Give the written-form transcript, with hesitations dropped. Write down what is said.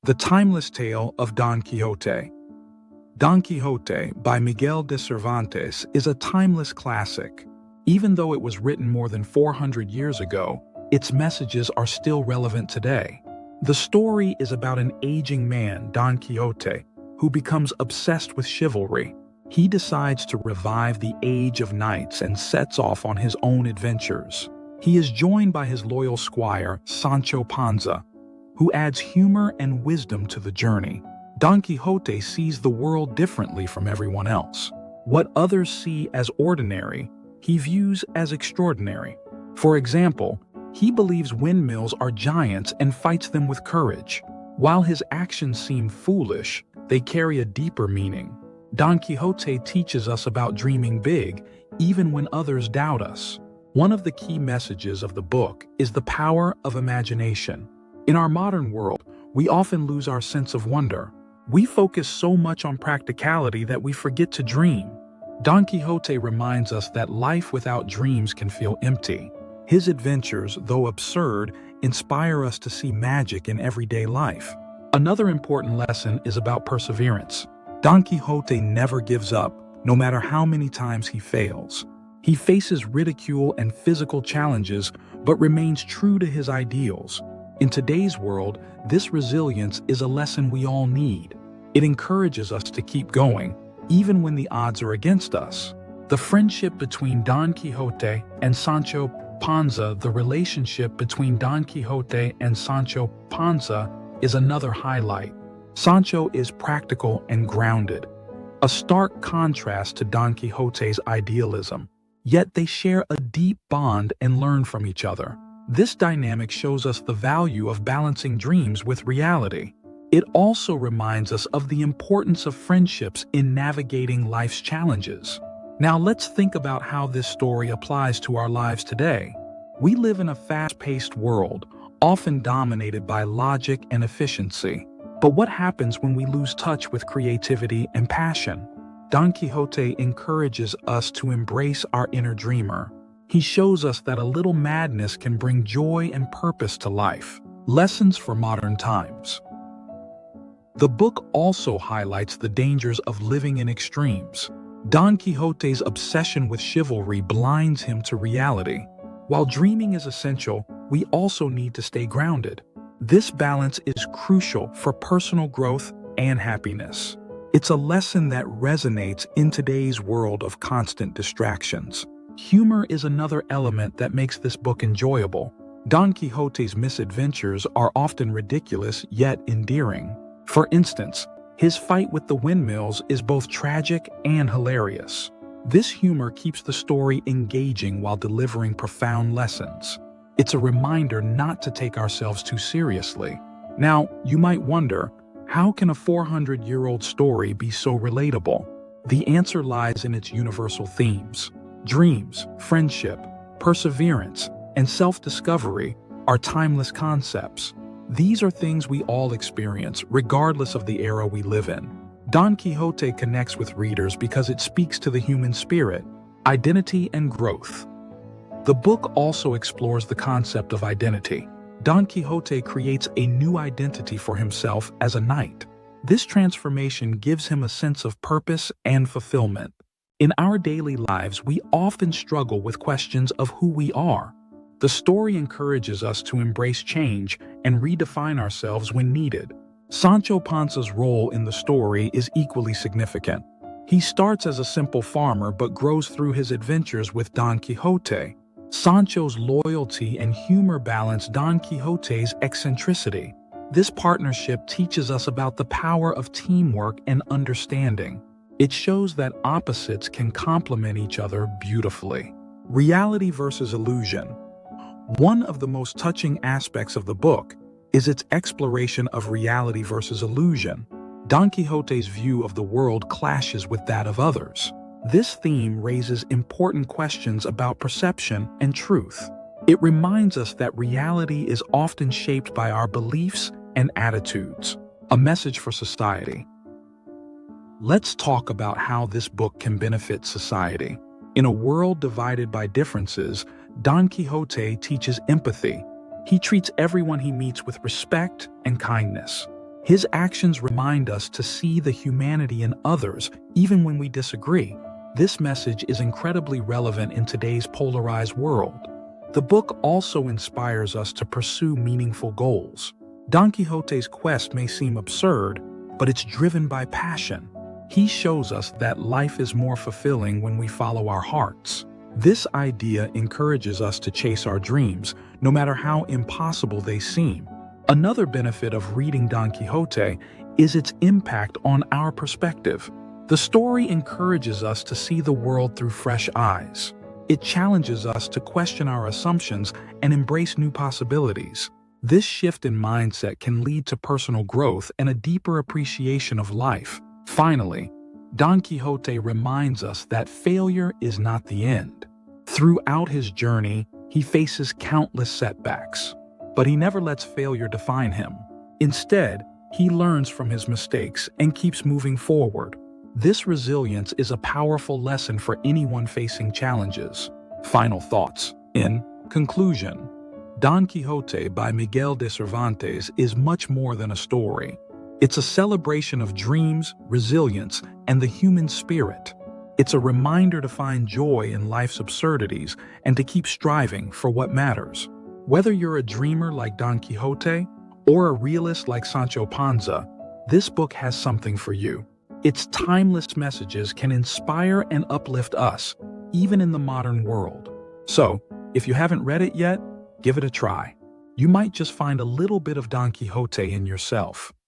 The Timeless Tale of Don Quixote. Don Quixote by Miguel de Cervantes is a timeless classic. Even though it was written more than 400 years ago, its messages are still relevant today. The story is about an aging man, Don Quixote, who becomes obsessed with chivalry. He decides to revive the age of knights and sets off on his own adventures. He is joined by his loyal squire, Sancho Panza, who adds humor and wisdom to the journey. Don Quixote sees the world differently from everyone else. What others see as ordinary, he views as extraordinary. For example, he believes windmills are giants and fights them with courage. While his actions seem foolish, they carry a deeper meaning. Don Quixote teaches us about dreaming big, even when others doubt us. One of the key messages of the book is the power of imagination. In our modern world, we often lose our sense of wonder. We focus so much on practicality that we forget to dream. Don Quixote reminds us that life without dreams can feel empty. His adventures, though absurd, inspire us to see magic in everyday life. Another important lesson is about perseverance. Don Quixote never gives up, no matter how many times he fails. He faces ridicule and physical challenges, but remains true to his ideals. In today's world, this resilience is a lesson we all need. It encourages us to keep going, even when the odds are against us. The friendship between Don Quixote and Sancho Panza, the relationship between Don Quixote and Sancho Panza is another highlight. Sancho is practical and grounded, a stark contrast to Don Quixote's idealism. Yet they share a deep bond and learn from each other. This dynamic shows us the value of balancing dreams with reality. It also reminds us of the importance of friendships in navigating life's challenges. Now let's think about how this story applies to our lives today. We live in a fast-paced world, often dominated by logic and efficiency. But what happens when we lose touch with creativity and passion? Don Quixote encourages us to embrace our inner dreamer. He shows us that a little madness can bring joy and purpose to life. Lessons for modern times. The book also highlights the dangers of living in extremes. Don Quixote's obsession with chivalry blinds him to reality. While dreaming is essential, we also need to stay grounded. This balance is crucial for personal growth and happiness. It's a lesson that resonates in today's world of constant distractions. Humor is another element that makes this book enjoyable. Don Quixote's misadventures are often ridiculous yet endearing. For instance, his fight with the windmills is both tragic and hilarious. This humor keeps the story engaging while delivering profound lessons. It's a reminder not to take ourselves too seriously. Now, you might wonder, how can a 400-year-old story be so relatable? The answer lies in its universal themes. Dreams, friendship, perseverance, and self-discovery are timeless concepts. These are things we all experience, regardless of the era we live in. Don Quixote connects with readers because it speaks to the human spirit, identity, and growth. The book also explores the concept of identity. Don Quixote creates a new identity for himself as a knight. This transformation gives him a sense of purpose and fulfillment. In our daily lives, we often struggle with questions of who we are. The story encourages us to embrace change and redefine ourselves when needed. Sancho Panza's role in the story is equally significant. He starts as a simple farmer but grows through his adventures with Don Quixote. Sancho's loyalty and humor balance Don Quixote's eccentricity. This partnership teaches us about the power of teamwork and understanding. It shows that opposites can complement each other beautifully. Reality versus illusion. One of the most touching aspects of the book is its exploration of reality versus illusion. Don Quixote's view of the world clashes with that of others. This theme raises important questions about perception and truth. It reminds us that reality is often shaped by our beliefs and attitudes. A message for society. Let's talk about how this book can benefit society. In a world divided by differences, Don Quixote teaches empathy. He treats everyone he meets with respect and kindness. His actions remind us to see the humanity in others, even when we disagree. This message is incredibly relevant in today's polarized world. The book also inspires us to pursue meaningful goals. Don Quixote's quest may seem absurd, but it's driven by passion. He shows us that life is more fulfilling when we follow our hearts. This idea encourages us to chase our dreams, no matter how impossible they seem. Another benefit of reading Don Quixote is its impact on our perspective. The story encourages us to see the world through fresh eyes. It challenges us to question our assumptions and embrace new possibilities. This shift in mindset can lead to personal growth and a deeper appreciation of life. Finally, Don Quixote reminds us that failure is not the end. Throughout his journey, he faces countless setbacks, but he never lets failure define him. Instead, he learns from his mistakes and keeps moving forward. This resilience is a powerful lesson for anyone facing challenges. Final thoughts. In conclusion, Don Quixote by Miguel de Cervantes is much more than a story. It's a celebration of dreams, resilience, and the human spirit. It's a reminder to find joy in life's absurdities and to keep striving for what matters. Whether you're a dreamer like Don Quixote or a realist like Sancho Panza, this book has something for you. Its timeless messages can inspire and uplift us, even in the modern world. So, if you haven't read it yet, give it a try. You might just find a little bit of Don Quixote in yourself.